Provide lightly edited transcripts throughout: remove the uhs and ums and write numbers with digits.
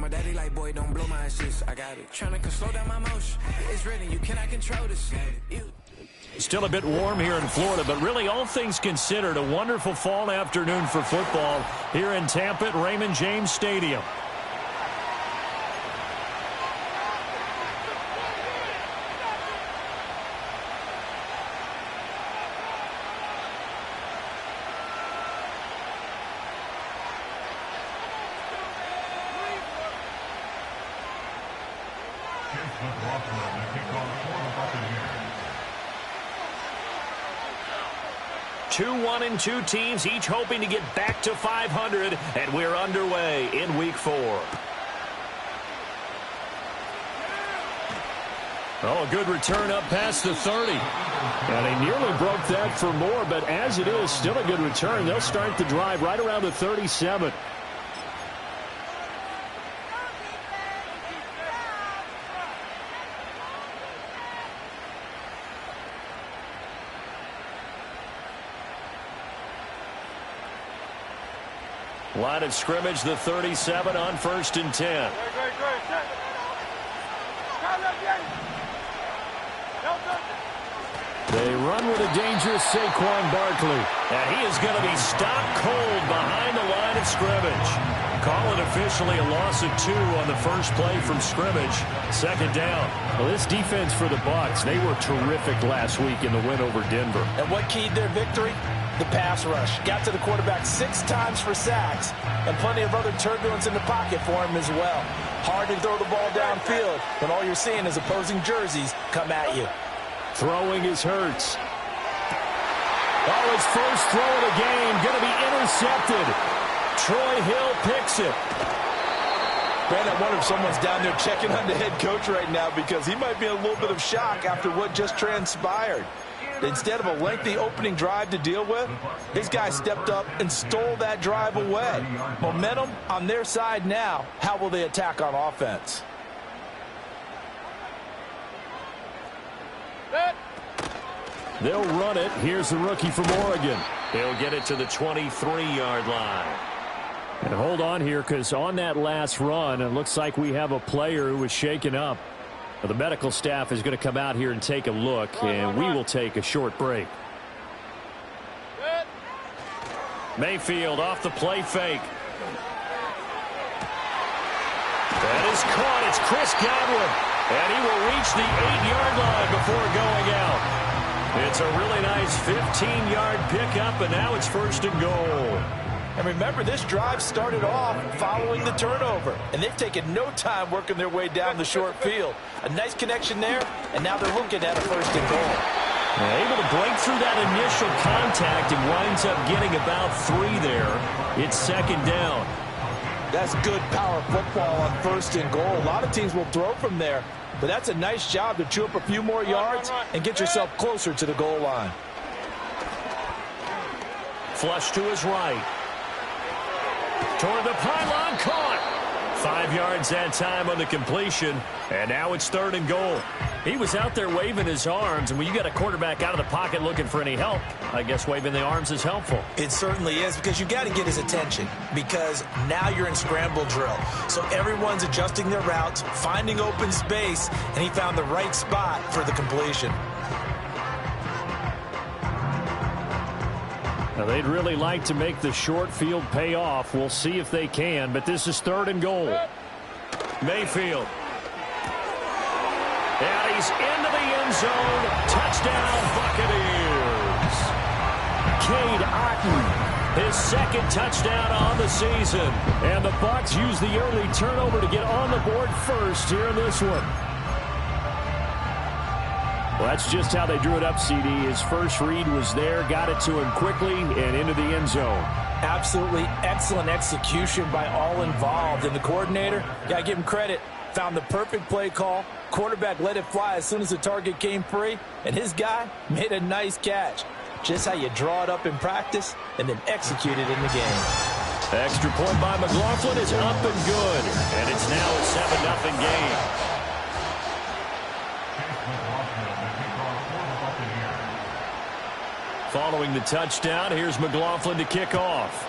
my daddy like, boy, don't blow my assist. I got it. Trying to slow down my motion. It's written, you cannot control this. Still a bit warm here in Florida, but really all things considered, a wonderful fall afternoon for football here in Tampa at Raymond James Stadium. Two 1-2 teams, each hoping to get back to 500, and we're underway in Week 4. Oh, a good return up past the 30. And he nearly broke that for more, but as it is, still a good return. They'll start the drive right around the 37. Line of scrimmage, the 37 on 1st and 10. They run with a dangerous Saquon Barkley. And he is going to be stopped cold behind the line of scrimmage. Call it officially a loss of 2 on the first play from scrimmage. Second down. Well, this defense for the Bucs, they were terrific last week in the win over Denver. And what keyed their victory? The pass rush. Got to the quarterback 6 times for sacks, and plenty of other turbulence in the pocket for him as well. Hard to throw the ball downfield when all you're seeing is opposing jerseys come at you. Throwing is Hurts. Oh, his first throw of the game going to be intercepted. Troy Hill picks it. Man, I wonder if someone's down there checking on the head coach right now, because he might be in a little bit of shock after what just transpired. Instead of a lengthy opening drive to deal with, his guy stepped up and stole that drive away. Momentum on their side now. How will they attack on offense? They'll run it. Here's the rookie from Oregon. He'll get it to the 23-yard line. And hold on here, because on that last run, it looks like we have a player who was shaken up. The medical staff is going to come out here and take a look, and we will take a short break. Mayfield off the play fake. That is caught. It's Chris Godwin, and he will reach the 8-yard line before going out. It's a really nice 15-yard pickup, and now it's 1st and goal. And remember, this drive started off following the turnover, and they've taken no time working their way down the short field. A nice connection there, and now they're looking at a 1st and goal. Able to break through that initial contact and winds up getting about 3 there. It's 2nd down. That's good power football on 1st and goal. A lot of teams will throw from there, but that's a nice job to chew up a few more yards and get yourself closer to the goal line. Flush to his right. Toward the pylon, caught. 5 yards that time on the completion, and now it's 3rd and goal. He was out there waving his arms, and when you got a quarterback out of the pocket looking for any help, I guess waving the arms is helpful. It certainly is, because you got to get his attention, because now you're in scramble drill. So everyone's adjusting their routes, finding open space, and he found the right spot for the completion. Now, they'd really like to make the short field pay off. We'll see if they can, but this is 3rd and goal. Mayfield. And he's into the end zone. Touchdown, Buccaneers. Cade Otton, his 2nd touchdown on the season. And the Bucs use the early turnover to get on the board first here in this one. Well, that's just how they drew it up, CD. His first read was there, got it to him quickly, and into the end zone. Absolutely excellent execution by all involved. And the coordinator, got to give him credit, found the perfect play call. Quarterback let it fly as soon as the target came free, and his guy made a nice catch. Just how you draw it up in practice and then execute it in the game. Extra point by McLaughlin is up and good, and it's now a 7-0 game. Following the touchdown, here's McLaughlin to kick off.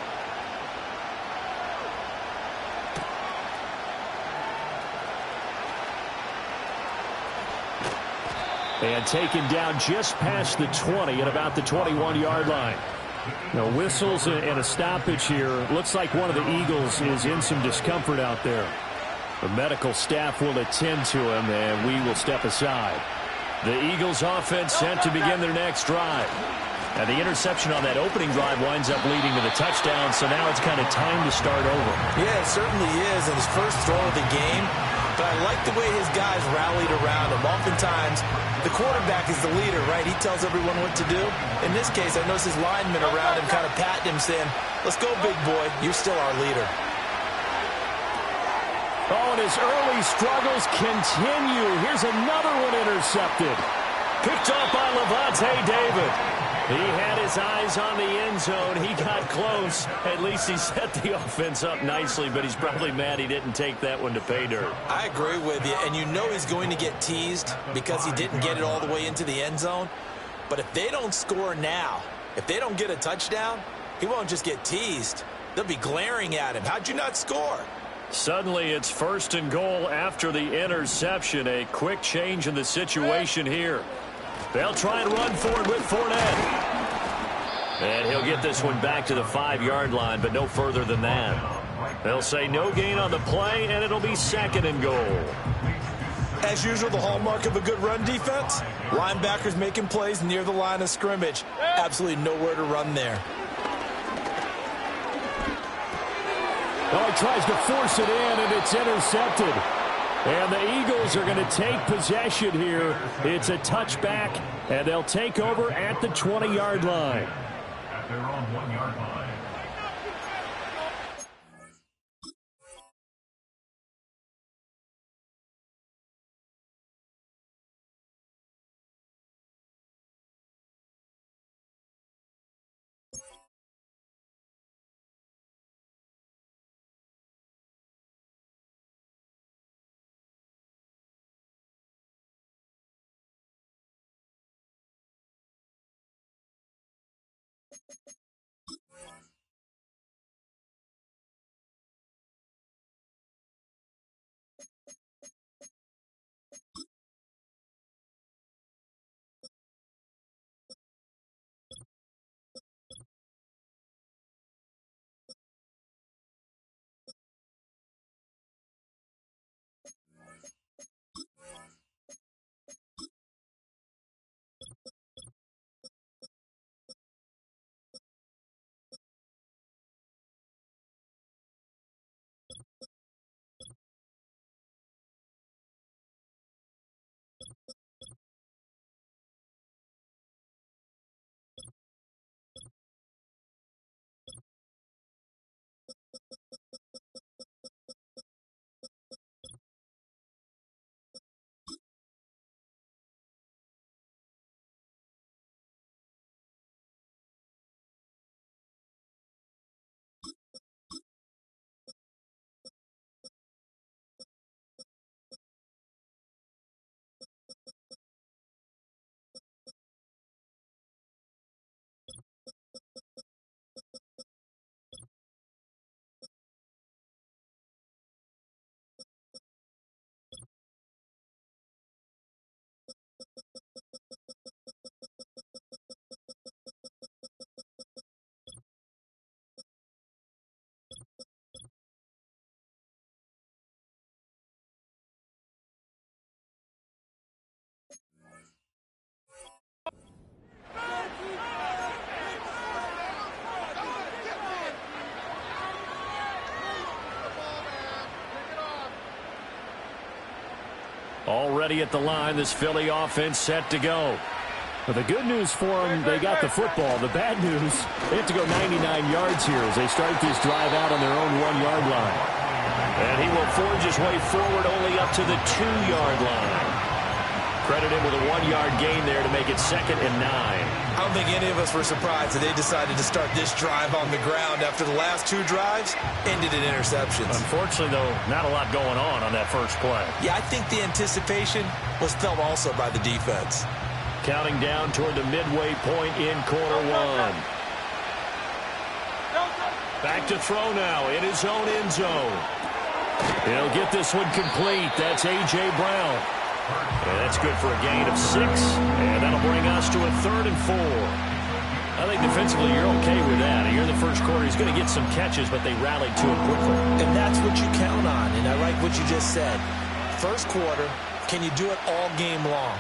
And taken down just past the 20 at about the 21-yard line. Now, whistles and a stoppage here. Looks like one of the Eagles is in some discomfort out there. The medical staff will attend to him, and we will step aside. The Eagles offense set to begin their next drive. And the interception on that opening drive winds up leading to the touchdown, so now it's kind of time to start over. Yeah, it certainly is, and his first throw of the game. But I like the way his guys rallied around him. Oftentimes, the quarterback is the leader, right? He tells everyone what to do. In this case, I noticed his linemen around him kind of patting him, saying, "Let's go, big boy. You're still our leader." Oh, and his early struggles continue. Here's another one intercepted. Picked off by Levante David. He had his eyes on the end zone. He got close. At least he set the offense up nicely, but he's probably mad he didn't take that one to pay dirt. I agree with you, and you know he's going to get teased because he didn't get it all the way into the end zone. But if they don't score now, if they don't get a touchdown, he won't just get teased. They'll be glaring at him. How'd you not score? Suddenly it's 1st and goal after the interception. A quick change in the situation here. They'll try and run forward with Fournette. And he'll get this one back to the 5-yard line, but no further than that. They'll say no gain on the play, and it'll be 2nd and goal. As usual, the hallmark of a good run defense, linebackers making plays near the line of scrimmage. Absolutely nowhere to run there. Oh, he tries to force it in, and it's intercepted. And the Eagles are going to take possession here. It's a touchback, and they'll take over at the 20-yard line. At their own 1-yard line. Already at the line, this Philly offense set to go. But the good news for them, they got the football. The bad news, they have to go 99 yards here as they start this drive out on their own 1-yard line. And he will forge his way forward only up to the 2-yard line. Credit him with a 1-yard gain there to make it 2nd and 9. I don't think any of us were surprised that they decided to start this drive on the ground after the last 2 drives ended in interceptions. Unfortunately, though, not a lot going on that first play. Yeah, I think the anticipation was felt also by the defense. Counting down toward the midway point in quarter 1. Back to throw now in his own end zone. He'll get this one complete. That's A.J. Brown. And that's good for a gain of 6. And that'll bring us to a 3rd and 4. I think defensively you're okay with that. Here in the first quarter, he's going to get some catches, but they rallied to him quickly. And that's what you count on, and I like what you just said. First quarter, can you do it all game long?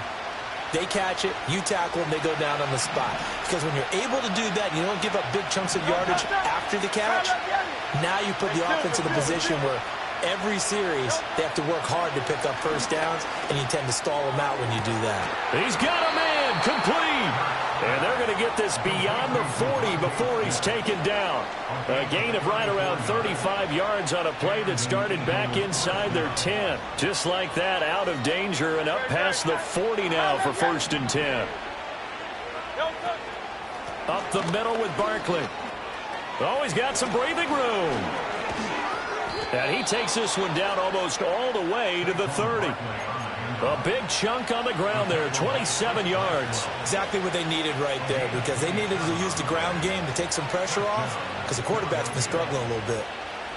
They catch it, you tackle them, they go down on the spot. Because when you're able to do that, you don't give up big chunks of yardage after the catch, now you put the offense in a position where every series they have to work hard to pick up first downs, and you tend to stall them out when you do that. He's got a man complete. And they're going to get this beyond the 40 before he's taken down. A gain of right around 35 yards on a play that started back inside their 10. Just like that, out of danger and up past the 40 now for 1st and 10. Up the middle with Barkley. Oh, he's got some breathing room. And he takes this one down almost all the way to the 30. A big chunk on the ground there, 27 yards. Exactly what they needed right there, because they needed to use the ground game to take some pressure off, because the quarterback's been struggling a little bit.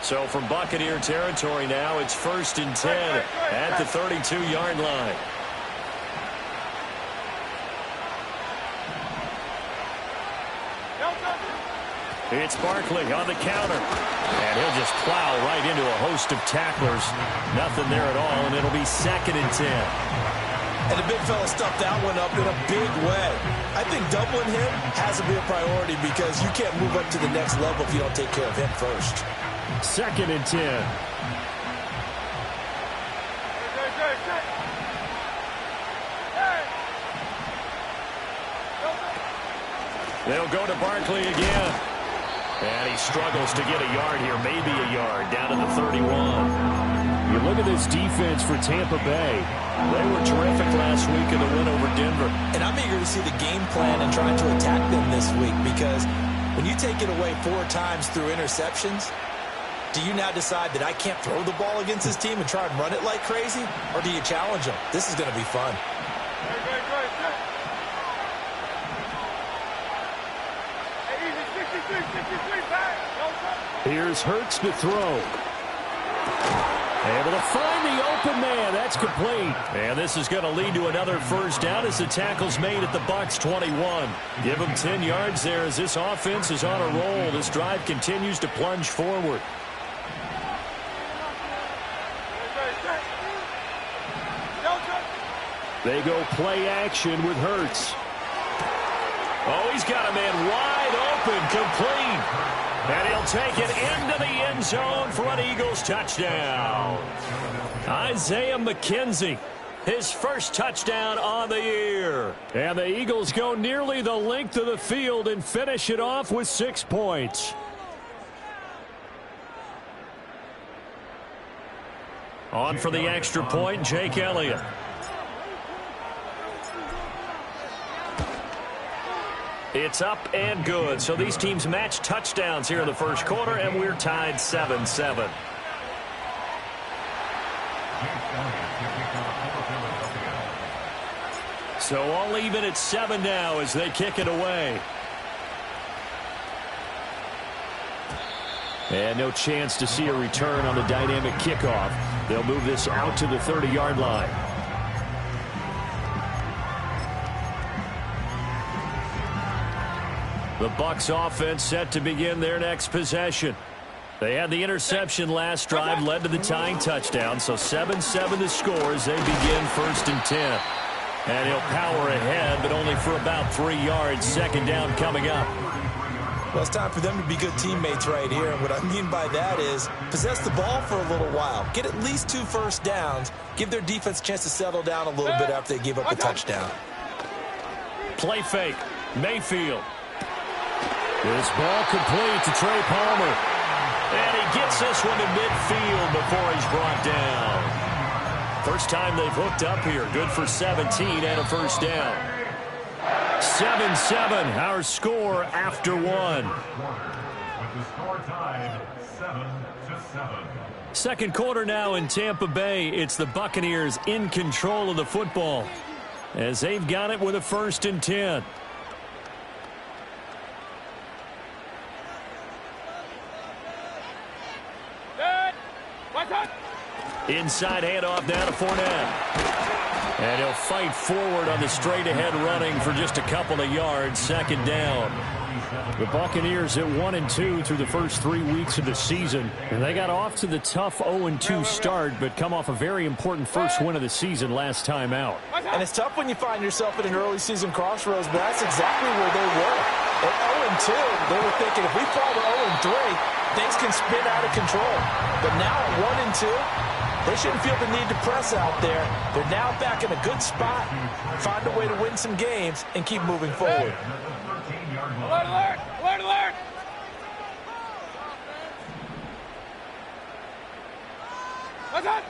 So from Buccaneer territory now, it's 1st and 10 at the 32-yard line. It's Barkley on the counter. And he'll just plow right into a host of tacklers. Nothing there at all, and it'll be 2nd and 10. And the big fella stuffed that one up in a big way. I think doubling him has to be a priority, because you can't move up to the next level if you don't take care of him first. 2nd and 10. They'll go to Barkley again. And he struggles to get a yard here, maybe a yard, down to the 31. You look at this defense for Tampa Bay. They were terrific last week in the win over Denver. And I'm eager to see the game plan and trying to attack them this week, because when you take it away 4 times through interceptions, do you now decide that I can't throw the ball against this team and try and run it like crazy? Or do you challenge them? This is going to be fun. Here's Hurts to throw. Able to find the open man. That's complete. And this is going to lead to another first down as the tackle's made at the Bucs 21. Give them 10 yards there as this offense is on a roll. This drive continues to plunge forward. They go play action with Hurts. Oh, he's got a man wide open, complete. And he'll take it into the end zone for an Eagles touchdown. Isaiah McKenzie, his first touchdown on the year. And the Eagles go nearly the length of the field and finish it off with 6 points. On for the extra point, Jake Elliott. It's up and good. So these teams match touchdowns here in the first quarter, and we're tied 7-7. So all even at 7 now as they kick it away. And no chance to see a return on the dynamic kickoff. They'll move this out to the 30-yard line. The Bucs offense set to begin their next possession. They had the interception last drive, led to the tying touchdown, so 7-7 the score as they begin 1st and 10. And he'll power ahead, but only for about 3 yards. 2nd down coming up. Well, it's time for them to be good teammates right here. And what I mean by that is possess the ball for a little while. Get at least 2 first downs. Give their defense a chance to settle down a little bit after they give up the touchdown. Play fake. Mayfield. This ball complete to Trey Palmer. And he gets this one to midfield before he's brought down. First time they've hooked up here. Good for 17 and a first down. 7-7, our score after 1. With the score tied 7-7. Second quarter now in Tampa Bay. It's the Buccaneers in control of the football as they've got it with a 1st and 10. Inside handoff now to Fournette. And he'll fight forward on the straight-ahead running for just a couple of yards. Second down. The Buccaneers at 1-2 through the first 3 weeks of the season. And they got off to the tough 0-2 start, but come off a very important first win of the season last time out. And it's tough when you find yourself at an early season crossroads, but that's exactly where they were. At 0-2, they were thinking if we fall to 0-3, things can spin out of control. But now at 1-2, they shouldn't feel the need to press out there. They're now back in a good spot, find a way to win some games, and keep moving forward. Alert, alert! Alert, alert! What's that?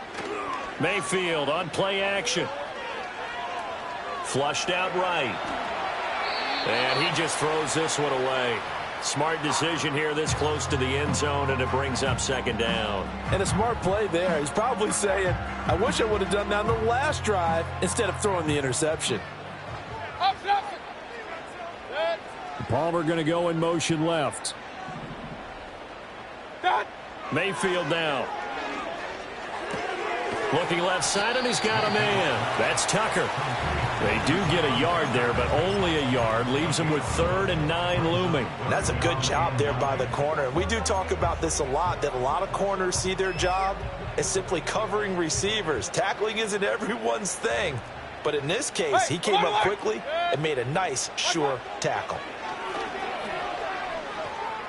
Mayfield on play action. Flushed out right. And he just throws this one away. Smart decision here this close to the end zone, and it brings up second down. And a smart play there. He's probably saying, I wish I would have done that on the last drive instead of throwing the interception. Palmer going to go in motion left. Mayfield now. Looking left side, and he's got a man. That's Tucker. They do get a yard there, but only a yard. Leaves them with 3rd and 9 looming. That's a good job there by the corner. We do talk about this a lot, that a lot of corners see their job as simply covering receivers. Tackling isn't everyone's thing. But in this case, he came up quickly and made a nice, sure tackle.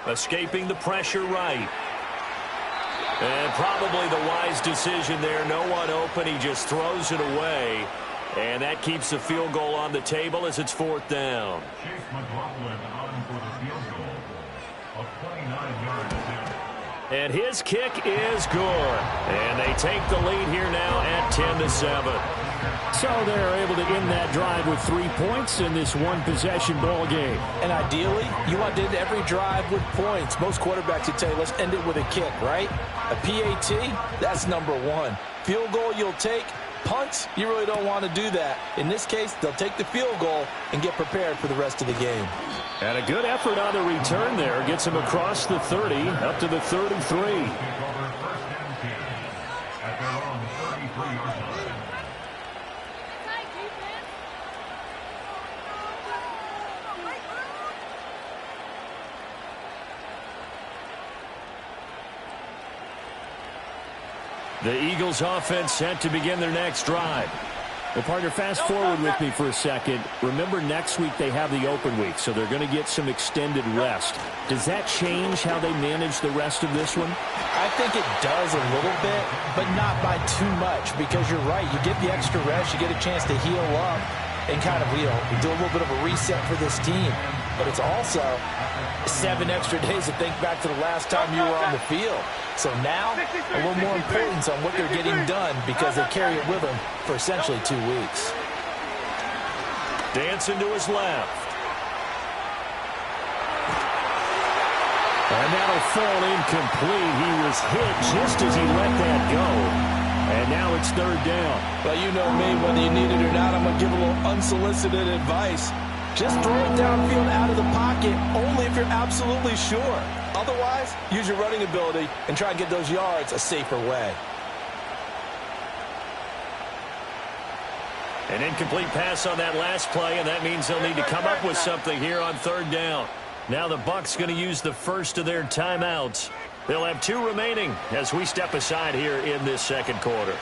Escaping the pressure right. And probably the wise decision there. No one open. He just throws it away. And that keeps the field goal on the table as it's 4th down. Chase McLaughlin on for the field goal of 29 yards. And his kick is good. And they take the lead here now at 10-7. So they're able to end that drive with 3 points in this one-possession ball game. And ideally, you want to end every drive with points. Most quarterbacks would tell you, let's end it with a kick, right? A PAT, that's number 1. Field goal you'll take. Punts, you really don't want to do that. In this case, they'll take the field goal and get prepared for the rest of the game. And a good effort on the return there. Gets him across the 30, up to the 33. The Eagles offense set to begin their next drive. Well, partner, fast forward with me for a second. Remember, next week they have the open week, so they're going to get some extended rest. Does that change how they manage the rest of this one? I think it does a little bit, but not by too much, because you're right. You get the extra rest, you get a chance to heal up, and kind of, do a little bit of a reset for this team. But it's also 7 extra days to think back to the last time you were on the field. So now, a little more importance on what they're getting done because they carry it with them for essentially 2 weeks. Dancing to his left. And that'll fall incomplete. He was hit just as he let that go. And now it's 3rd down. Well, you know me, whether you need it or not, I'm going to give a little unsolicited advice. Just throw it downfield out of the pocket only if you're absolutely sure. Otherwise, use your running ability and try and get those yards a safer way. An incomplete pass on that last play, and that means they'll need to come up with something here on 3rd down. Now the Bucs going to use the first of their timeouts. They'll have 2 remaining as we step aside here in this second quarter.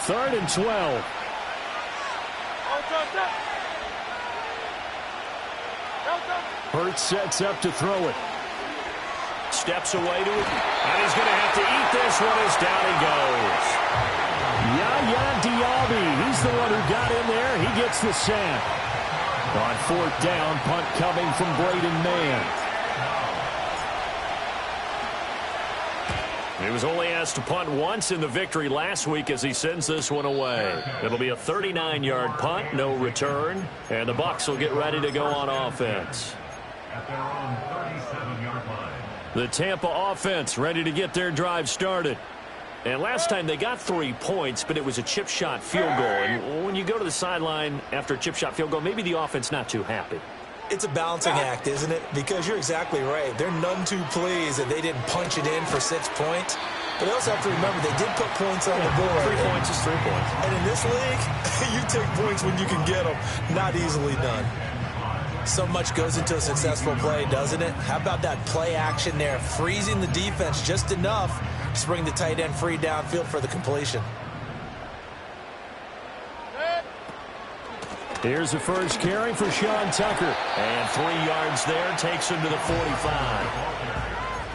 Third and 12. Hurts sets up to throw it. Steps away to it. And he's going to have to eat this one as down he goes. Yaya Diaby. He's the one who got in there. He gets the sack. On 4th down, punt coming from Braden Mann. He was only asked to punt once in the victory last week as he sends this one away. It'll be a 39-yard punt, no return, and the Bucs will get ready to go on offense. At their own 37-yard line. The Tampa offense ready to get their drive started. And last time they got 3 points, but it was a chip shot field goal. And when you go to the sideline after a chip shot field goal, maybe the offense not too happy. It's a balancing act, isn't it? Because you're exactly right. They're none too pleased that they didn't punch it in for 6 points. But they also have to remember they did put points on the board. 3 points is 3 points. And in this league, you take points when you can get them. Not easily done. So much goes into a successful play, doesn't it? How about that play action there? Freezing the defense just enough to bring the tight end free downfield for the completion. Here's the first carry for Sean Tucker. And 3 yards there, takes him to the 45.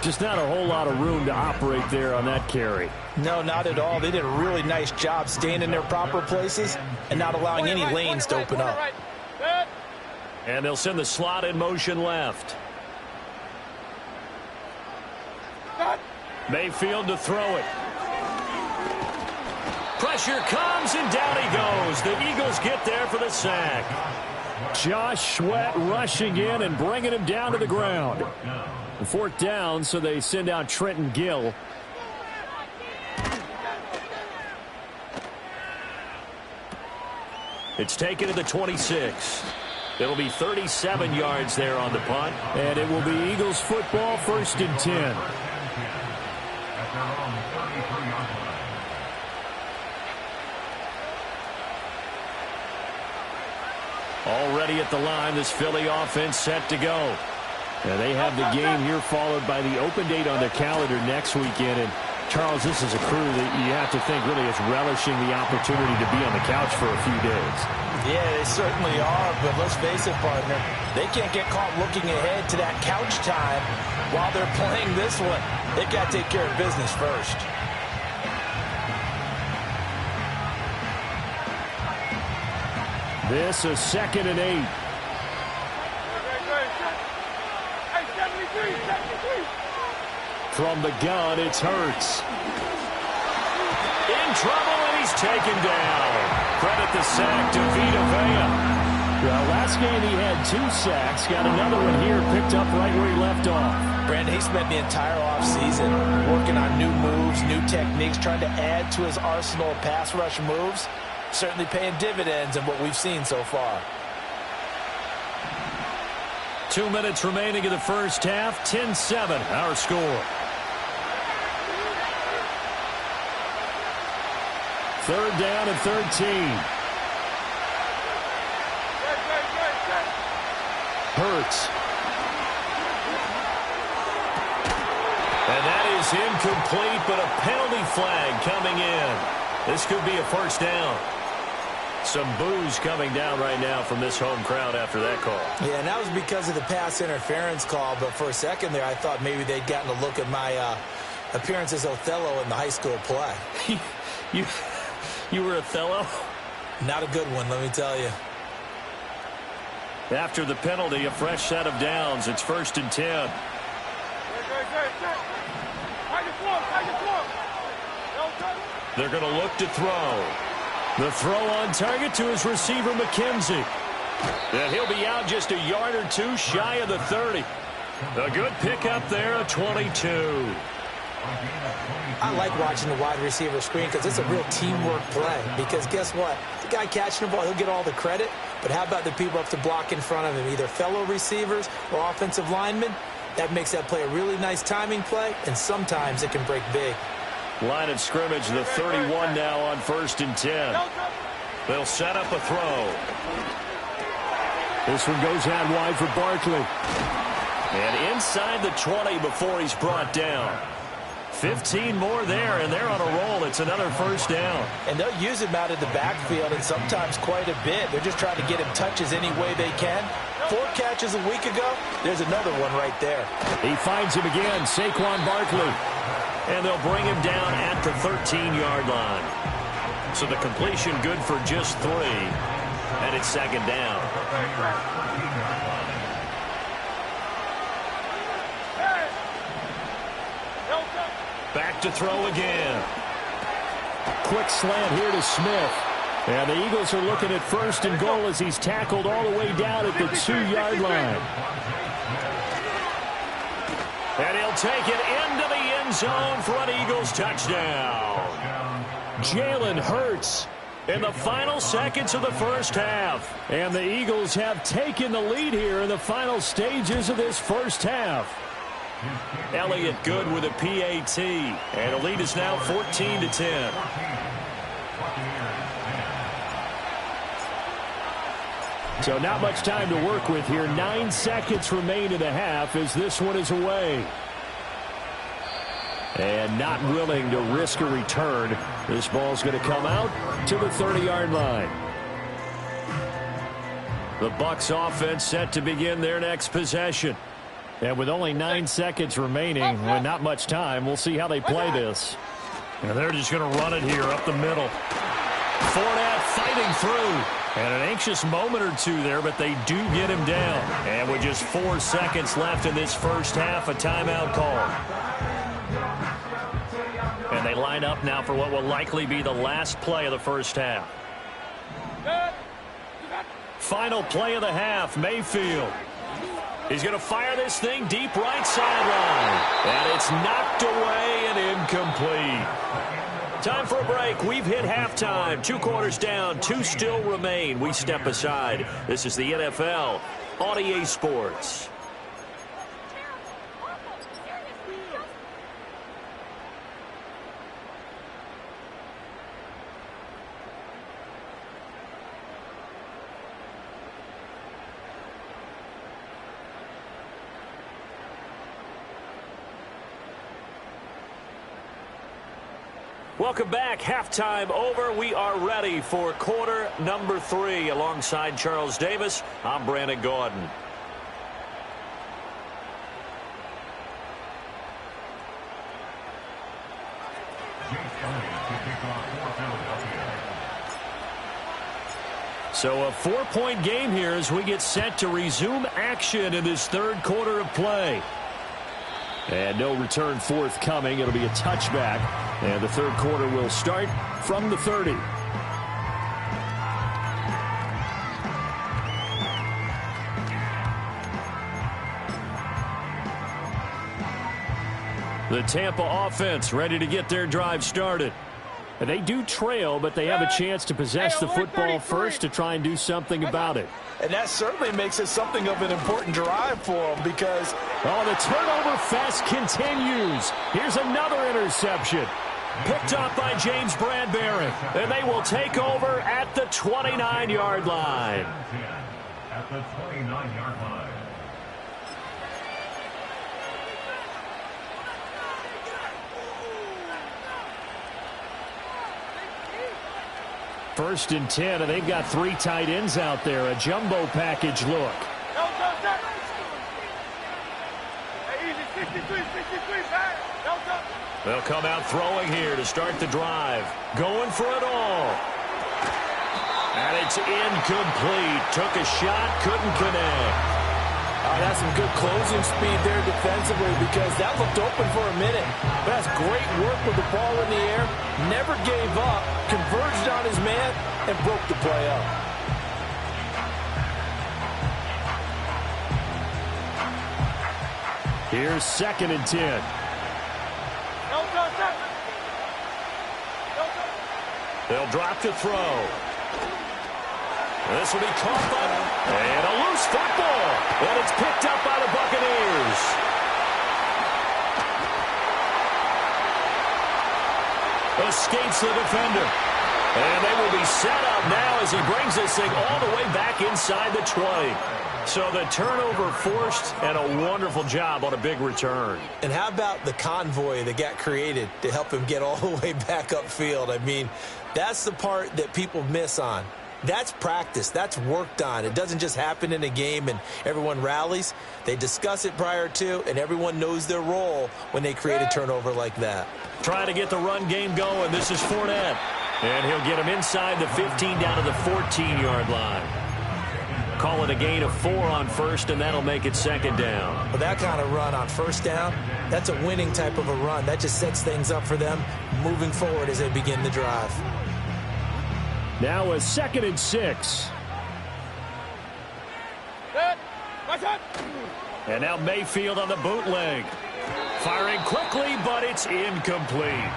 Just not a whole lot of room to operate there on that carry. No, not at all. They did a really nice job staying in their proper places and not allowing any lanes to open up. And they'll send the slot in motion left. Mayfield to throw it. Pressure comes, and down he goes. The Eagles get there for the sack. Josh Sweat rushing in and bringing him down to the ground. 4th down, so they send out Trenton Gill. It's taken to the 26. It'll be 37 yards there on the punt. And it will be Eagles football, 1st and 10. Already at the line, this Philly offense set to go. And they have the game here followed by the open date on their calendar next weekend. And Charles, this is a crew that you have to think really is relishing the opportunity to be on the couch for a few days. Yeah, they certainly are, but let's face it, partner. They can't get caught looking ahead to that couch time while they're playing this one. They've got to take care of business first. This is 2nd and 8. From the gun, it's Hurts. In trouble, and he's taken down. Credit the sack to Vita Vea. Well, last game he had 2 sacks. Got another one here, picked up right where he left off. Brandon, he spent the entire offseason working on new moves, new techniques, trying to add to his arsenal of pass rush moves. Certainly paying dividends in what we've seen so far. 2 minutes remaining in the first half. 10-7, our score. 3rd down and 13. Hurts. And that is incomplete, but a penalty flag coming in. This could be a 1st down. Some boos coming down right now from this home crowd after that call. Yeah, and that was because of the pass interference call, but for a second there I thought maybe they'd gotten a look at my appearance as Othello in the high school play. You were Othello? Not a good one, let me tell you. After the penalty, a fresh set of downs. It's 1st and 10. They're going to look to throw. The throw on target to his receiver, McKenzie. And he'll be out just a yard or 2 shy of the 30. A good pickup there, a 22. I like watching the wide receiver screen because it's a real teamwork play. Because guess what? The guy catching the ball, he'll get all the credit. But how about the people up to block in front of him, either fellow receivers or offensive linemen? That makes that play a really nice timing play, and sometimes it can break big. Line of scrimmage, the 31 now on 1st and 10. They'll set up a throw. This one goes out wide for Barkley. And inside the 20 before he's brought down. 15 more there, and they're on a roll. It's another 1st down. And they'll use him out of the backfield, and sometimes quite a bit. They're just trying to get him touches any way they can. 4 catches a week ago. There's another one right there. He finds him again, Saquon Barkley. And they'll bring him down at the 13-yard line. So the completion good for just 3. And it's 2nd down. Back to throw again. Quick slant here to Smith. And the Eagles are looking at 1st and goal as he's tackled all the way down at the 2-yard line. And he'll take it into the end zone for an Eagles touchdown. Jalen Hurts in the final seconds of the first half. And the Eagles have taken the lead here in the final stages of this first half. Elliott good with a PAT. And the lead is now 14-10. So not much time to work with here. 9 seconds remain in the half as this one is away. And not willing to risk a return. This ball's going to come out to the 30-yard line. The Bucs offense set to begin their next possession. And with only 9 seconds remaining, and not much time, we'll see how they play this. And they're just going to run it here up the middle. Fournette fighting through. And an anxious moment or two there, but they do get him down. And with just 4 seconds left in this first half, a timeout call. And they line up now for what will likely be the last play of the first half. Final play of the half, Mayfield. He's going to fire this thing deep right sideline. And it's knocked away and incomplete. Time for a break. We've hit halftime. 2 quarters down, 2 still remain. We step aside. This is the NFL on EA Sports. Welcome back. Halftime over. We are ready for quarter number 3. Alongside Charles Davis, I'm Brandon Gordon. So a 4-point game here as we get set to resume action in this third quarter of play. And no return forthcoming. It'll be a touchback. And the third quarter will start from the 30. The Tampa offense ready to get their drive started. And they do trail, but they have a chance to possess the football first to try and do something about it. And that certainly makes it something of an important drive for them because... Oh, the turnover fest continues. Here's another interception. Picked up by James Bradbury. And they will take over at the 29-yard line. At the 29-yard line. First and 10, and they've got 3 tight ends out there. A jumbo package look. They'll come out throwing here to start the drive. Going for it all. And it's incomplete. Took a shot, couldn't connect. That's some good closing speed there defensively because that looked open for a minute. But that's great work with the ball in the air. Never gave up, converged on his man, and broke the play up. Here's 2nd and 10. They'll drop to throw. This will be caught by and a loose football. And it's picked up by the Buccaneers. Escapes the defender. And they will be set up now as he brings this thing all the way back inside the 20. So the turnover forced and a wonderful job on a big return. And how about the convoy that got created to help him get all the way back upfield? I mean, that's the part that people miss on. That's practice. That's worked on. It doesn't just happen in a game and everyone rallies. They discuss it prior to, and everyone knows their role when they create a turnover like that. Trying to get the run game going. This is Fournette. And he'll get him inside the 15 down to the 14-yard line. Call it a gain of 4 on first, and that'll make it 2nd down. But that kind of run on first down, that's a winning type of a run. That just sets things up for them moving forward as they begin the drive. Now a 2nd and 6. And now Mayfield on the bootleg. Firing quickly, but it's incomplete.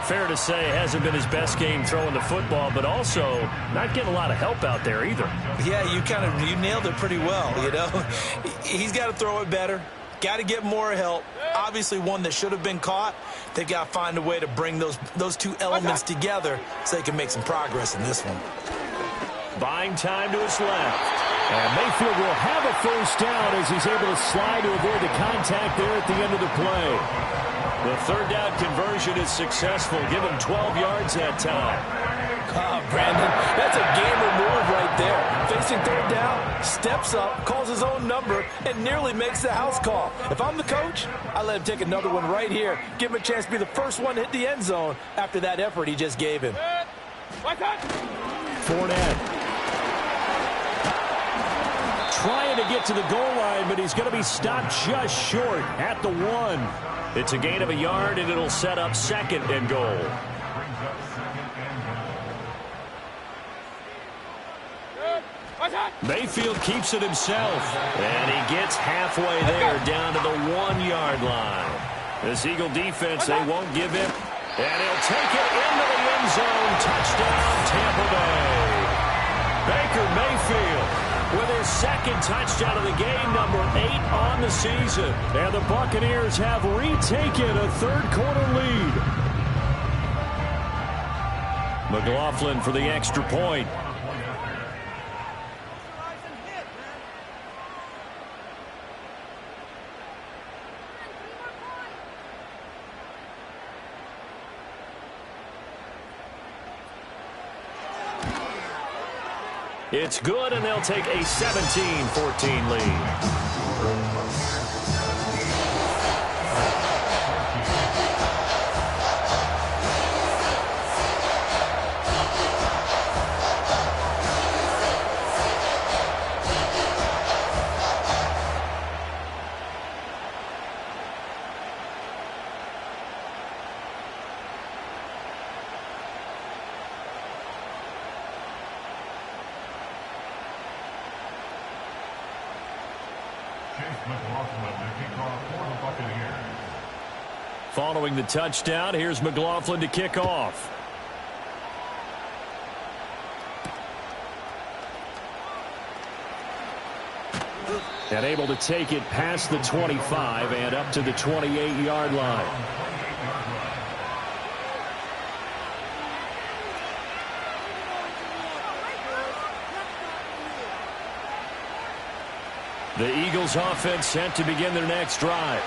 Fair to say, hasn't been his best game throwing the football, but also not getting a lot of help out there either. Yeah, you nailed it pretty well, you know. He's got to throw it better. Got to get more help. Obviously one that should have been caught. They've got to find a way to bring those two elements together so they can make some progress in this one. Buying time to his left. And Mayfield will have a first down as he's able to slide to avoid the contact there at the end of the play. The third down conversion is successful. Give him 12 yards that time. Brandon, that's a gamer move right there. Facing third down, steps up, calls his own number, and nearly makes the house call. If I'm the coach, I let him take another one right here. Give him a chance to be the first one to hit the end zone after that effort he just gave him. Fournette. Trying to get to the goal line, but he's going to be stopped just short at the 1. It's a gain of a yard, and it'll set up second and goal. Mayfield keeps it himself, and he gets halfway there down to the 1-yard line. This Eagle defense, they won't give him, and he'll take it into the end zone. Touchdown, Tampa Bay. Baker Mayfield with his second touchdown of the game, number 8 on the season. And the Buccaneers have retaken a third-quarter lead. McLaughlin for the extra point. It's good, and they'll take a 17-14 lead. Following the touchdown, here's McLaughlin to kick off. And able to take it past the 25 and up to the 28-yard line. The Eagles offense set to begin their next drive.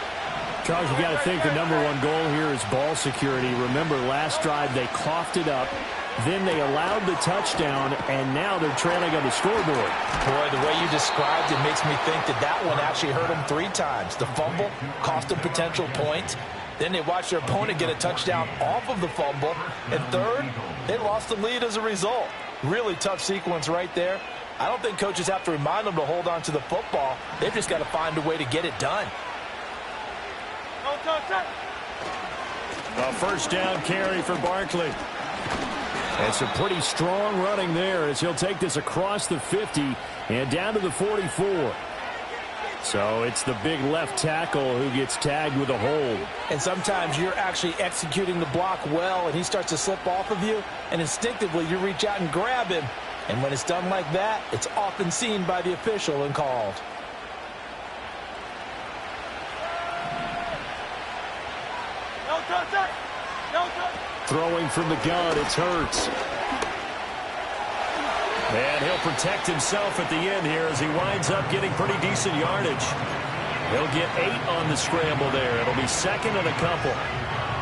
Charles, you got to think the #1 goal here is ball security. Remember, last drive they coughed it up, then they allowed the touchdown, and now they're trailing on the scoreboard. Boy, the way you described it makes me think that one actually hurt them 3 times. The fumble cost them potential points. Then they watched their opponent get a touchdown off of the fumble. And third, they lost the lead as a result. Really tough sequence right there. I don't think coaches have to remind them to hold on to the football. They've just got to find a way to get it done. A first down carry for Barkley. It's a pretty strong running there as he'll take this across the 50 and down to the 44. So it's the big left tackle who gets tagged with a hold. And sometimes you're actually executing the block well, and he starts to slip off of you, and instinctively you reach out and grab him. And when it's done like that, it's often seen by the official and called. Throwing from the gun, it's Hurts. And he'll protect himself at the end here as he winds up getting pretty decent yardage. He'll get 8 on the scramble there. It'll be second and a couple.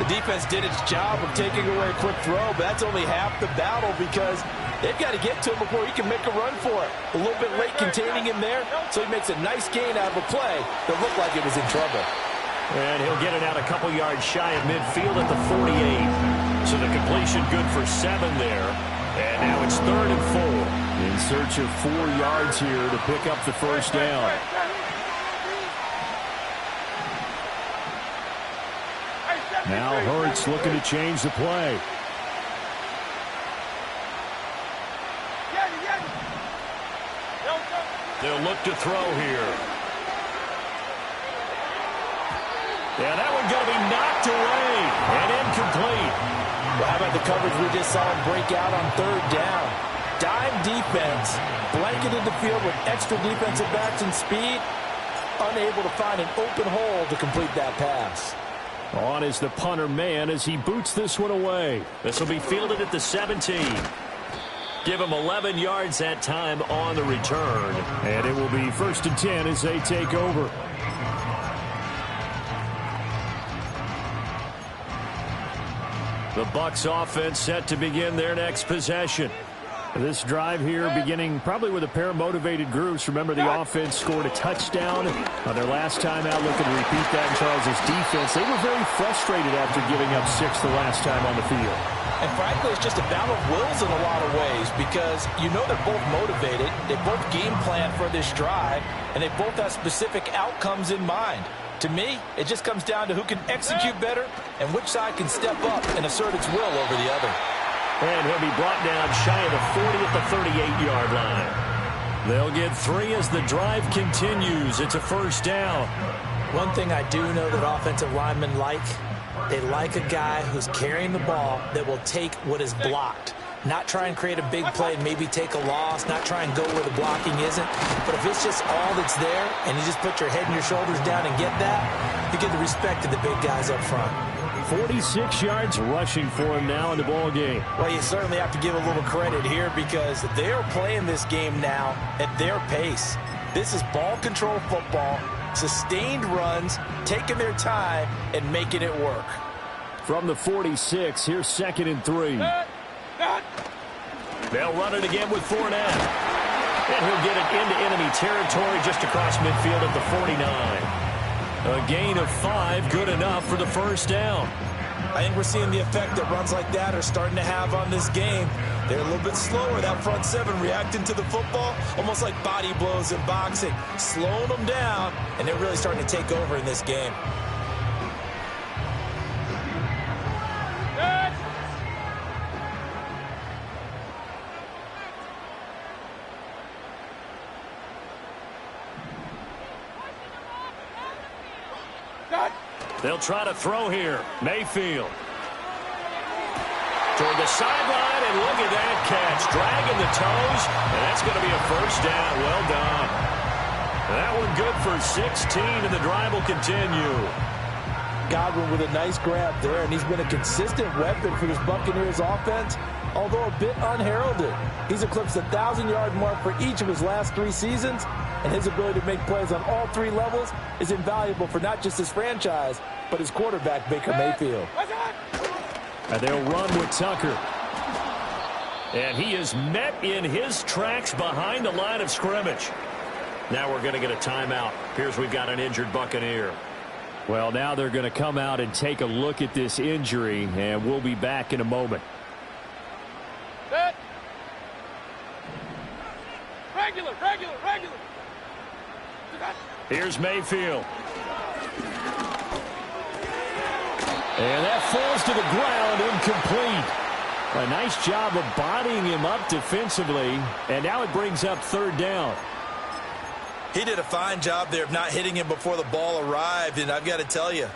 The defense did its job of taking away a quick throw, but that's only half the battle because they've got to get to him before he can make a run for it. A little bit late containing him there, so he makes a nice gain out of a play that looked like it was in trouble. And he'll get it out a couple yards shy of midfield at the 48. So the completion good for 7 there. And now it's 3rd and 4. In search of 4 yards here to pick up the first down. Now Hurts looking to change the play. They'll look to throw here. Yeah, that one going to be knocked away and incomplete. Well, how about the coverage we just saw him break out on third down? Dime defense, blanketed the field with extra defensive backs and speed, unable to find an open hole to complete that pass. On is the punter man as he boots this one away. This will be fielded at the 17. Give him 11 yards that time on the return. And it will be 1st and 10 as they take over. The Bucs offense set to begin their next possession. This drive here beginning probably with a pair of motivated groups. Remember, the offense scored a touchdown on their last time out. Looking to repeat that in Charles' defense. They were very frustrated after giving up 6 the last time on the field. And frankly, it's just a battle of wills in a lot of ways because you know they're both motivated. They both game plan for this drive, and they both have specific outcomes in mind. To me, it just comes down to who can execute better and which side can step up and assert its will over the other. And he'll be brought down shy of the 40 at the 38-yard line. They'll get 3 as the drive continues. It's a 1st down. One thing I do know that offensive linemen like, they like a guy who's carrying the ball that will take what is blocked. Not try and create a big play and maybe take a loss, not try and go where the blocking isn't. But if it's just all that's there and you just put your head and your shoulders down and get that, you get the respect of the big guys up front. 46 yards rushing for him now in the ball game. Well, you certainly have to give a little credit here because they're playing this game now at their pace. This is ball control football, sustained runs, taking their time, and making it work. From the 46, here's 2nd and 3. They'll run it again with Fournette. And he'll get it into enemy territory just across midfield at the 49. A gain of 5, good enough for the 1st down. I think we're seeing the effect that runs like that are starting to have on this game. They're a little bit slower, that front 7, reacting to the football, almost like body blows in boxing, slowing them down, and they're really starting to take over in this game. They'll try to throw here. Mayfield. Toward the sideline, and look at that catch. Dragging the toes, and that's going to be a 1st down. Well done. That one good for 16, and the drive will continue. Godwin with a nice grab there, and he's been a consistent weapon for this Buccaneers offense, although a bit unheralded. He's eclipsed the 1,000-yard mark for each of his last 3 seasons, and his ability to make plays on all 3 levels is invaluable for not just his franchise, but his quarterback, Baker Mayfield. And they'll run with Tucker. And he is met in his tracks behind the line of scrimmage. Now we're going to get a timeout. Here's we've got an injured Buccaneer. Well, now they're going to come out and take a look at this injury, and we'll be back in a moment. Regular. Here's Mayfield. And that falls to the ground, incomplete. A nice job of bodying him up defensively, and now it brings up 3rd down. He did a fine job there of not hitting him before the ball arrived, and I've got to tell you,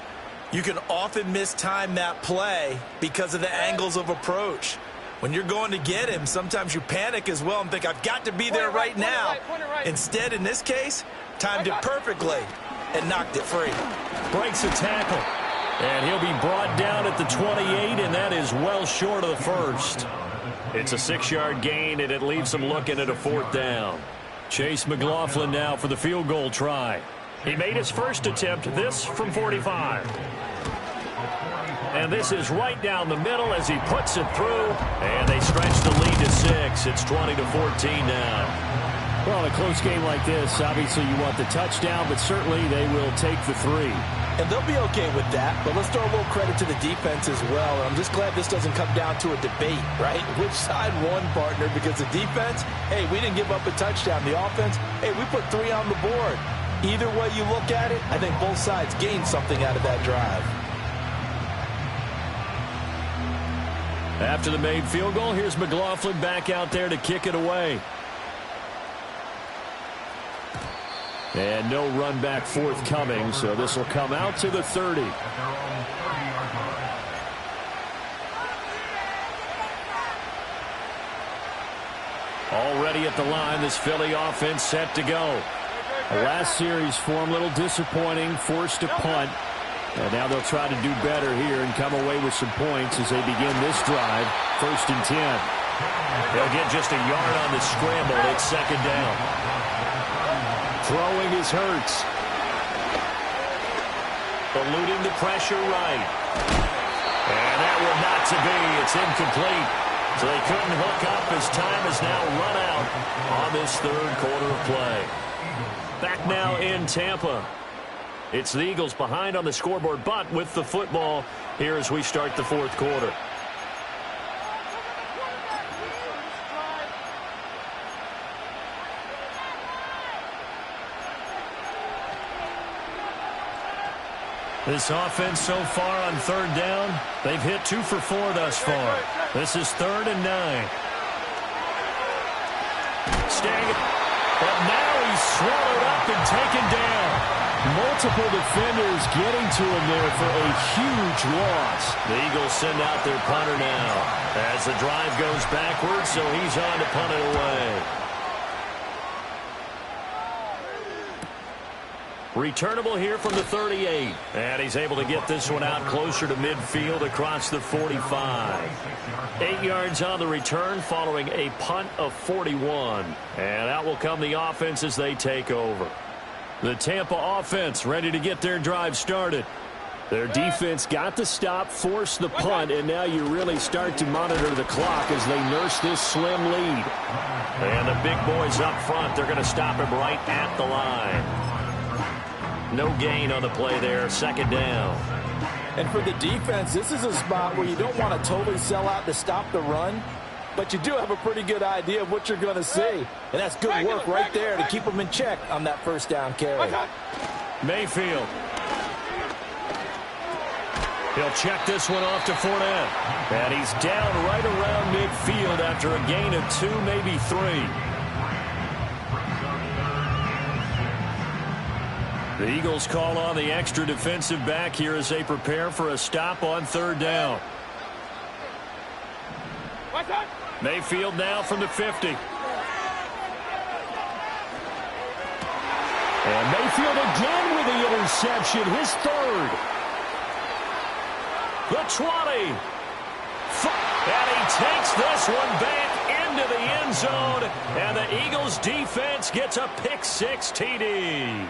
you can often mistime that play because of the angles of approach. When you're going to get him, sometimes you panic as well and think, I've got to be there right now. Instead, in this case, timed it perfectly and knocked it free. Breaks a tackle. And he'll be brought down at the 28, and that is well short of the 1st. It's a 6-yard gain, and it leaves them looking at a 4th down. Chase McLaughlin now for the field goal try. He made his first attempt, this from 45. And this is right down the middle as he puts it through. And they stretch the lead to 6. It's 20-14 now. Well, in a close game like this, obviously you want the touchdown, but certainly they will take the 3. And they'll be okay with that, but let's throw a little credit to the defense as well. And I'm just glad this doesn't come down to a debate, right? Which side won, partner? Because the defense, hey, we didn't give up a touchdown. The offense, hey, we put 3 on the board. Either way you look at it, I think both sides gained something out of that drive. After the made field goal, here's McLaughlin back out there to kick it away. And no run back forthcoming, so this will come out to the 30. Already at the line, this Philly offense set to go. The last series for them, a little disappointing, forced a punt. And now they'll try to do better here and come away with some points as they begin this drive. 1st and 10. They'll get just a yard on the scramble. It's 2nd down. Throwing is Hurts. Eluding the pressure right. And that will not to be. It's incomplete. So they couldn't hook up as time has now run out on this 3rd quarter of play. Back now in Tampa. It's the Eagles behind on the scoreboard, but with the football here as we start the 4th quarter. This offense so far on 3rd down, they've hit 2 for 4 thus far. This is 3rd and 9. Staying, but now he's swallowed up and taken down. Multiple defenders getting to him there for a huge loss. The Eagles send out their punter now as the drive goes backwards, so he's on to punt it away. Returnable here from the 38. And he's able to get this one out closer to midfield across the 45. 8 yards on the return following a punt of 41. And out will come the offense as they take over. The Tampa offense ready to get their drive started. Their defense got the stop, forced the punt, and now you really start to monitor the clock as they nurse this slim lead. And the big boys up front, they're going to stop him right at the line. No gain on the play there, 2nd down. And for the defense, this is a spot where you don't want to totally sell out to stop the run, but you do have a pretty good idea of what you're going to see. And that's good work right there to keep them in check on that 1st down carry. Mayfield. He'll check this one off to Fournette. And he's down right around midfield after a gain of 2, maybe 3. The Eagles call on the extra defensive back here as they prepare for a stop on 3rd down. Mayfield now from the 50. And Mayfield again with the interception, his 3rd. The 20. And he takes this one back into the end zone. And the Eagles defense gets a pick-6 TD.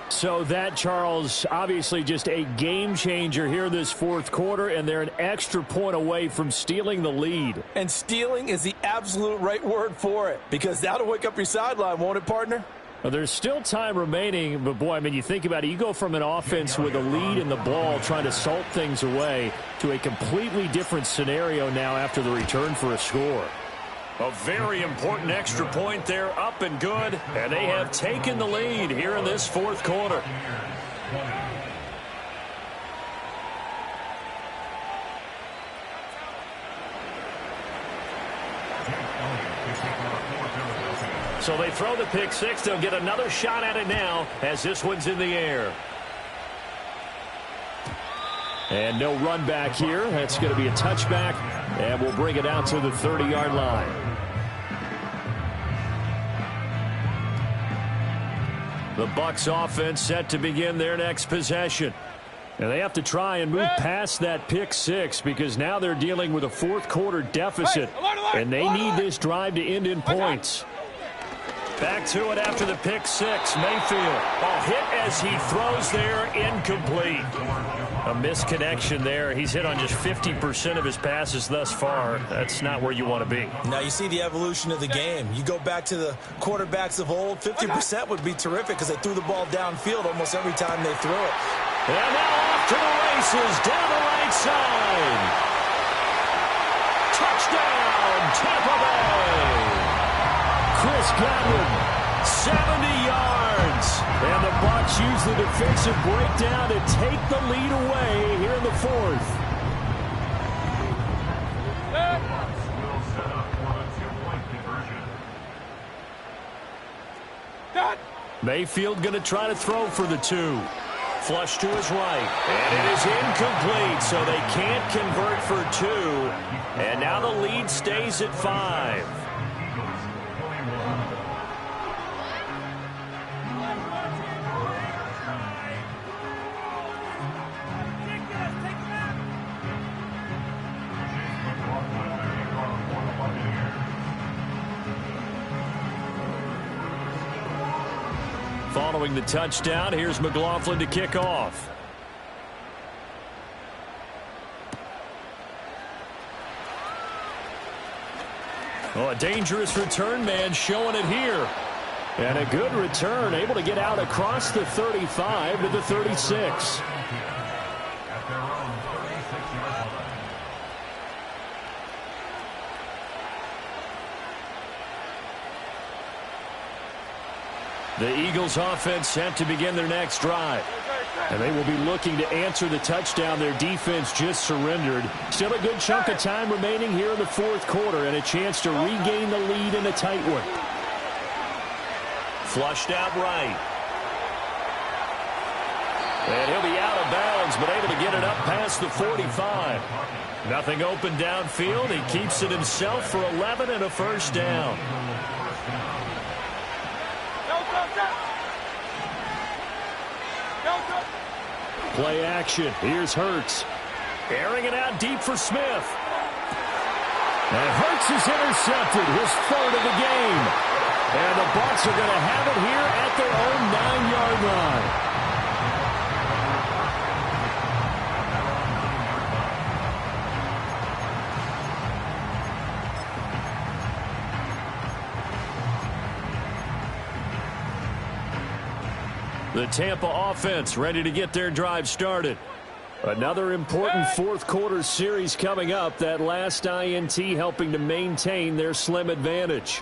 So that, Charles, obviously just a game changer here this 4th quarter, and they're an extra point away from stealing the lead. And stealing is the absolute right word for it, because that'll wake up your sideline, won't it, partner? Well, there's still time remaining, but boy, I mean, you think about it, you go from an offense with a lead in the ball trying to salt things away to a completely different scenario now after the return for a score. A very important extra point there, up and good, and they have taken the lead here in this 4th quarter. So they throw the pick-6. They'll get another shot at it now as this one's in the air. And no run back here. That's going to be a touchback, and we'll bring it out to the 30-yard line. The Bucs offense set to begin their next possession. And they have to try and move past that pick-6 because now they're dealing with a 4th quarter deficit. And they need this drive to end in points. Back to it after the pick-6. Mayfield. A hit as he throws there, incomplete. A misconnection there. He's hit on just 50% of his passes thus far. That's not where you want to be. Now you see the evolution of the game. You go back to the quarterbacks of old, 50% would be terrific because they threw the ball downfield almost every time they threw it. And now off to the races down the right side. Touchdown, Tampa Bay. Chris Godwin, 70 yards. And the Bucs use the defensive breakdown to take the lead away here in the 4th. Mayfield going to try to throw for the 2. Flush to his right. And it is incomplete, so they can't convert for 2. And now the lead stays at 5. Following the touchdown, here's McLaughlin to kick off. Oh, a dangerous return man showing it here. And a good return, able to get out across the 35 to the 36. The Eagles offense set to begin their next drive. And they will be looking to answer the touchdown their defense just surrendered. Still a good chunk of time remaining here in the fourth quarter and a chance to regain the lead in a tight one. Flushed out right. And he'll be out of bounds, but able to get it up past the 45. Nothing open downfield. He keeps it himself for 11 and a first down. Play action. Here's Hurts. Airing it out deep for Smith. And Hurts is intercepted. His third of the game. And the Bucs are going to have it here at their own 9-yard line. The Tampa offense ready to get their drive started. Another important fourth quarter series coming up. That last INT helping to maintain their slim advantage.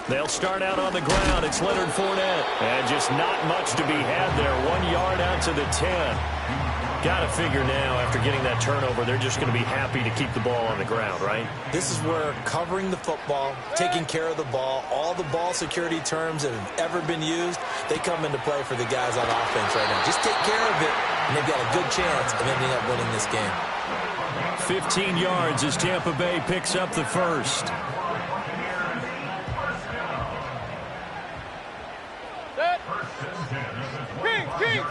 They'll start out on the ground. It's Leonard Fournette. And just not much to be had there. 1 yard out to the 10. Got to figure now, after getting that turnover, they're just going to be happy to keep the ball on the ground, right? This is where covering the football, taking care of the ball, all the ball security terms that have ever been used, they come into play for the guys on offense right now. Just take care of it, and they've got a good chance of ending up winning this game. 15 yards as Tampa Bay picks up the first.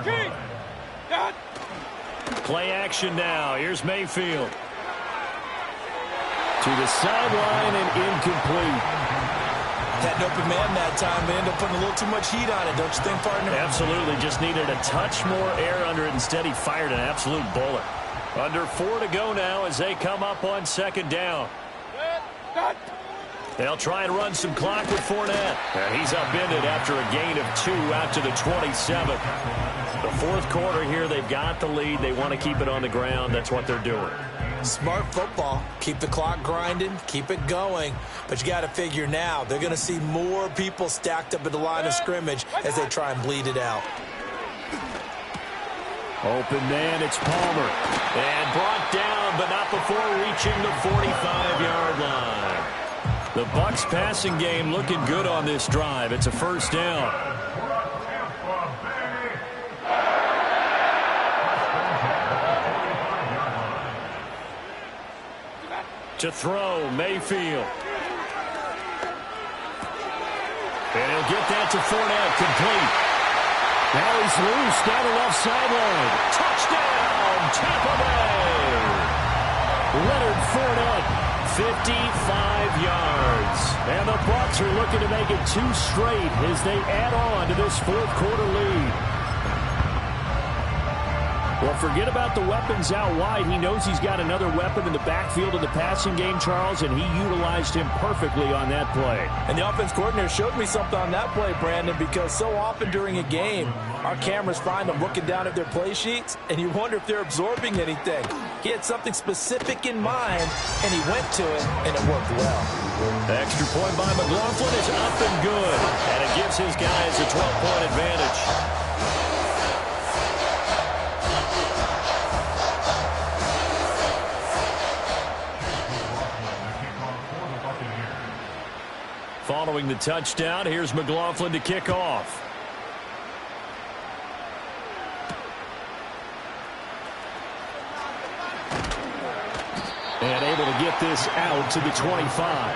King! Dad! Play action now. Here's Mayfield. To the sideline and incomplete. Had an open man that time. They ended up putting a little too much heat on it, don't you think, partner? Absolutely. Just needed a touch more air under it. Instead, he fired an absolute bullet. Under 4 to go now as they come up on second down. They'll try and run some clock with Fournette. And he's upended after a gain of 2 out to the 27. The fourth quarter here, they've got the lead. They want to keep it on the ground. That's what they're doing. Smart football. Keep the clock grinding. Keep it going. But you got to figure now, they're going to see more people stacked up at the line of scrimmage as they try and bleed it out. Open man, it's Palmer. And brought down, but not before reaching the 45-yard line. The Bucs passing game looking good on this drive. It's a first down. To throw, Mayfield. And he'll get that to Fournette, complete. Now he's loose down the left sideline. Touchdown, Tampa Bay. Leonard Fournette, 55 yards. And the Bucs are looking to make it 2 straight as they add on to this fourth quarter lead. Well, forget about the weapons out wide. He knows he's got another weapon in the backfield of the passing game, Charles, and he utilized him perfectly on that play. And the offense coordinator showed me something on that play, Brandon, because so often during a game, our cameras find them looking down at their play sheets, and you wonder if they're absorbing anything. He had something specific in mind, and he went to it, and it worked well. The extra point by McLaughlin is up and good, and it gives his guys a 12-point advantage. Following the touchdown, here's McLaughlin to kick off. And able to get this out to the 25.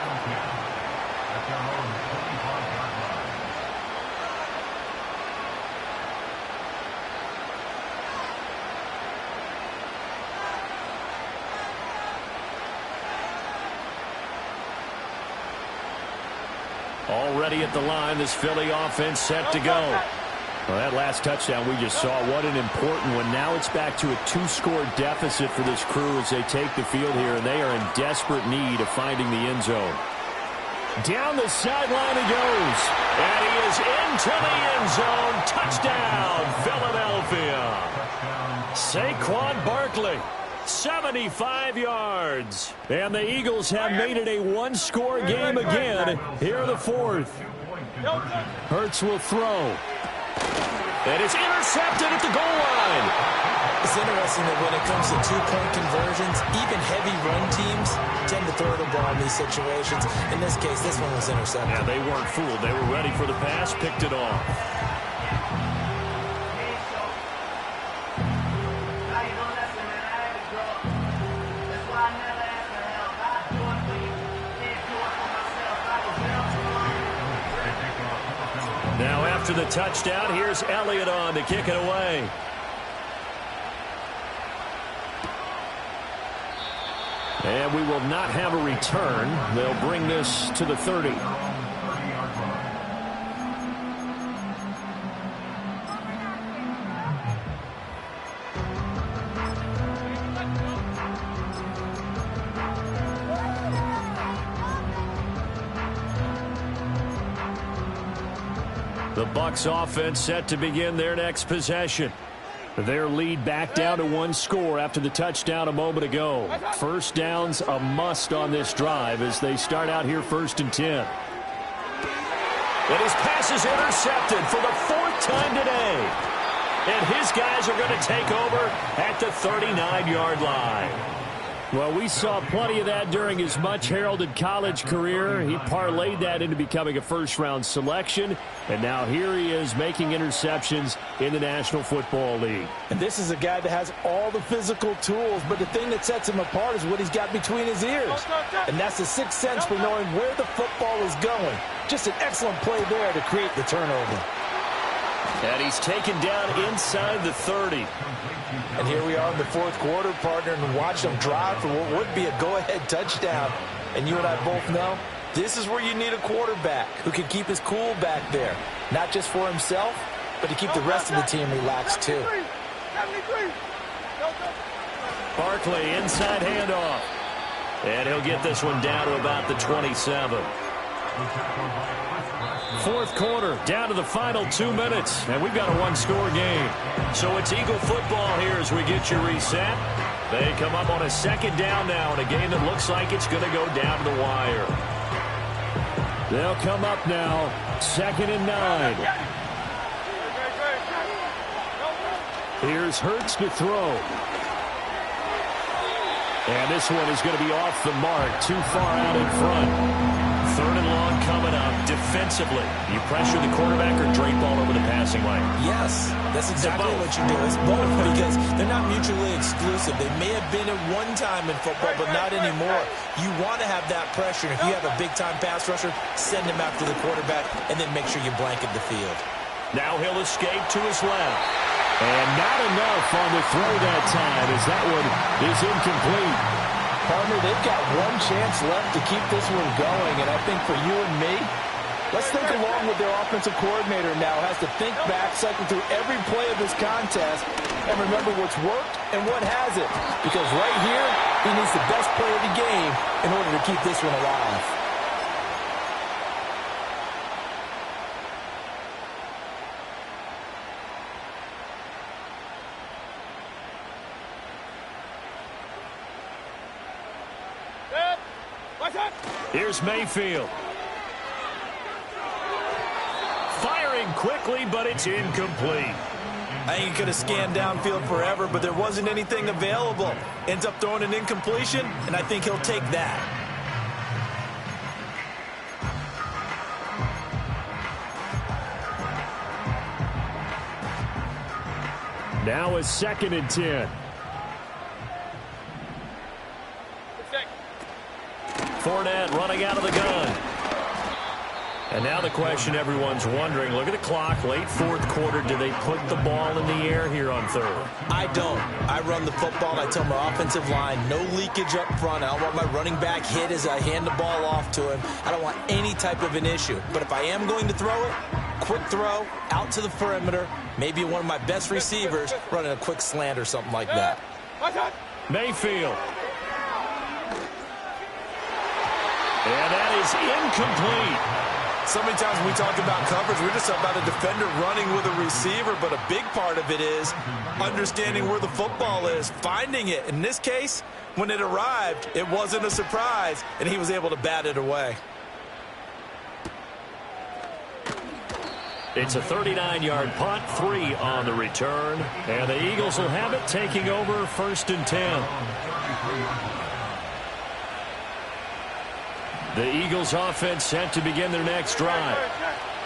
Already at the line, this Philly offense set to go. Well, that last touchdown we just saw, what an important one. Now it's back to a 2-score deficit for this crew as they take the field here, and they are in desperate need of finding the end zone. Down the sideline he goes, and he is into the end zone. Touchdown, Philadelphia. Saquon Barkley, 75 yards. And the Eagles have made it a 1-score game again here in the fourth. Hurts will throw. And it's intercepted at the goal line. It's interesting that when it comes to two-point conversions, even heavy run teams tend to throw the ball in these situations. In this case, this one was intercepted. Yeah, they weren't fooled. They were ready for the pass, picked it off. Now after the touchdown, here's Elliott on to kick it away. And we will not have a return. They'll bring this to the 30. The Bucs offense set to begin their next possession. Their lead back down to 1 score after the touchdown a moment ago. First down's a must on this drive as they start out here 1st and 10. And his pass is intercepted for the 4th time today. And his guys are going to take over at the 39-yard line. Well, we saw plenty of that during his much-heralded college career. He parlayed that into becoming a first-round selection, and now here he is making interceptions in the National Football League. And this is a guy that has all the physical tools, but the thing that sets him apart is what he's got between his ears. And that's the sixth sense for knowing where the football is going. Just an excellent play there to create the turnover. And he's taken down inside the 30. And here we are in the 4th quarter, partner, and watch them drive for what would be a go-ahead touchdown. And you and I both know this is where you need a quarterback who can keep his cool back there. Not just for himself, but to keep the rest of the team relaxed too. Barkley, inside handoff. And he'll get this one down to about the 27. 4th quarter, down to the final 2 minutes, and we've got a 1-score game. So it's Eagle football here as we get you reset. They come up on a 2nd down now in a game that looks like it's going to go down to the wire. They'll come up now, 2nd and 9. Here's Hurts to throw. And this one is going to be off the mark, too far out in front. 3rd and long coming up. Defensively, you pressure the quarterback or drape all over the passing lane? Yes, that's exactly what you do. It's both because they're not mutually exclusive. They may have been at one time in football, but not anymore. You want to have that pressure. If you have a big-time pass rusher, send him after the quarterback, and then make sure you blanket the field. Now he'll escape to his left. And not enough on the throw that time as that one is incomplete. Partner, they've got one chance left to keep this one going, and I think for you and me, let's think along with their offensive coordinator now has to think back, cycle through every play of this contest, and remember what's worked and what hasn't. Because right here, he needs the best play of the game in order to keep this one alive. Here's Mayfield. Firing quickly, but it's incomplete. I think he could have scanned downfield forever, but there wasn't anything available. Ends up throwing an incompletion, and I think he'll take that. Now a 2nd and 10. Fournette running out of the gun. And now the question everyone's wondering, look at the clock, late fourth quarter, do they put the ball in the air here on third? I don't. I run the football, and I tell my offensive line, no leakage up front. I don't want my running back hit as I hand the ball off to him. I don't want any type of an issue. But if I am going to throw it, quick throw, out to the perimeter, maybe one of my best receivers running a quick slant or something like that. Mayfield. And that is incomplete. So many times when we talk about coverage, we're just about a defender running with a receiver, but a big part of it is understanding where the football is, finding it. In this case, when it arrived, it wasn't a surprise, and he was able to bat it away. It's a 39-yard punt, 3 on the return, and the Eagles will have it, taking over 1st and 10. The Eagles offense set to begin their next drive.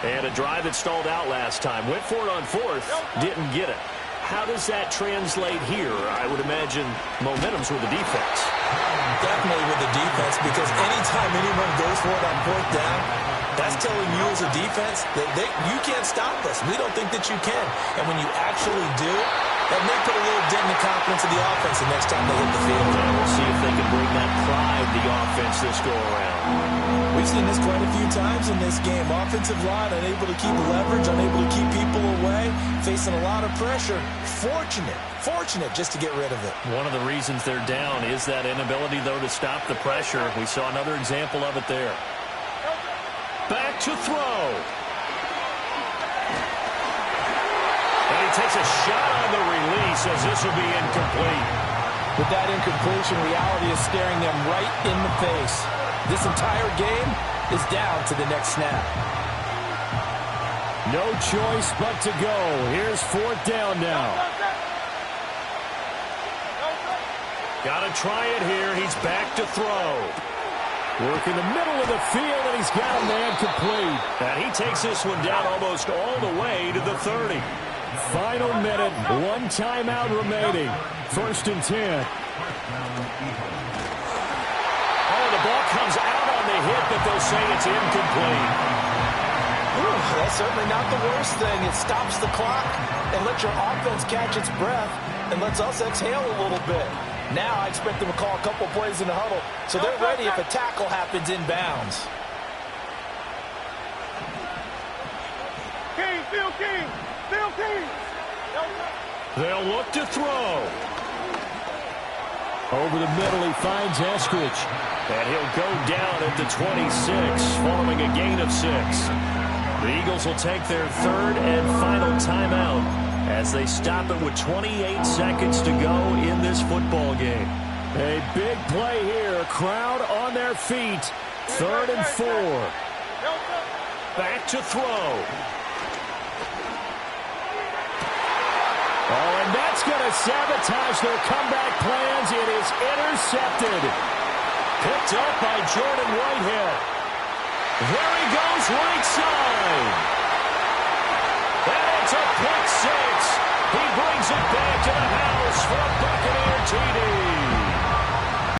And a drive that stalled out last time. Went for it on 4th, didn't get it. How does that translate here? I would imagine momentum's with the defense. Definitely with the defense, because anytime anyone goes for it on 4th down, that's telling you as a defense that you can't stop us. We don't think that you can. And when you actually do, that may put a little dent in the confidence of the offense the next time they hit the field. And we'll see if they can bring that pride to the offense this go-around. We've seen this quite a few times in this game. Offensive line unable to keep leverage, unable to keep people away, facing a lot of pressure. Fortunate just to get rid of it. One of the reasons they're down is that inability, though, to stop the pressure. We saw another example of it there. Back to throw. And he takes a shot on the release as this will be incomplete. With that incompletion, reality is staring them right in the face. This entire game is down to the next snap. No choice but to go. Here's 4th down now. Got to try it here. He's back to throw. Work in the middle of the field, and he's got a man complete. And he takes this one down almost all the way to the 30. Final minute, 1 timeout remaining. 1st and 10. Oh, the ball comes out on the hit, but they'll say it's incomplete. That's certainly not the worst thing. It stops the clock and lets your offense catch its breath and lets us exhale a little bit. Now I expect them to call a couple plays in the huddle, so they're ready if a tackle happens inbounds. King, Phil King, Phil King. They'll look to throw. Over the middle, he finds Eskridge. And he'll go down at the 26, following a gain of 6. The Eagles will take their 3rd and final timeout as they stop it with 28 seconds to go in this football game. A big play here. Crowd on their feet. 3rd and 4. Back to throw. Oh, and that's going to sabotage their comeback plans. It is intercepted. Picked up by Jordan Whitehead. There he goes, right side. And it's a pick 6. He brings it back to the house for a Buccaneer TD.